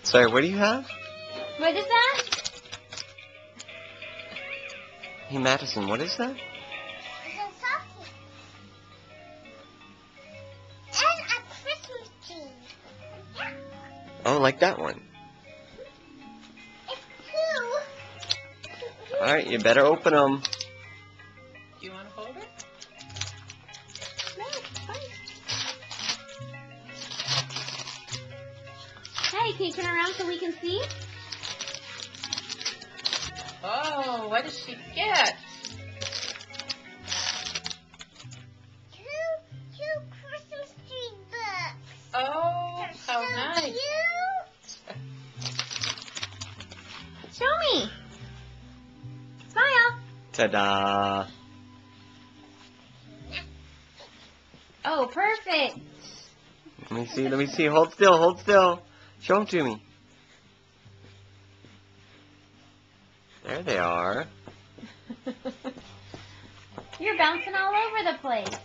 Sorry, what do you have? What is that? Hey, Madison, what is that? It's a socket. And a Christmas tree. Yeah. Oh, like that one. It's two. Alright, you better open them. Do you want to hold it? No, it's fine. Hey, can you turn around so we can see? Oh, what did she get? Two Christmas tree books. Oh, They're how so nice. cute. Show me. Smile. Ta-da! Oh, perfect. Let me see. Hold still, hold still. Show them to me. There they are. You're bouncing all over the place.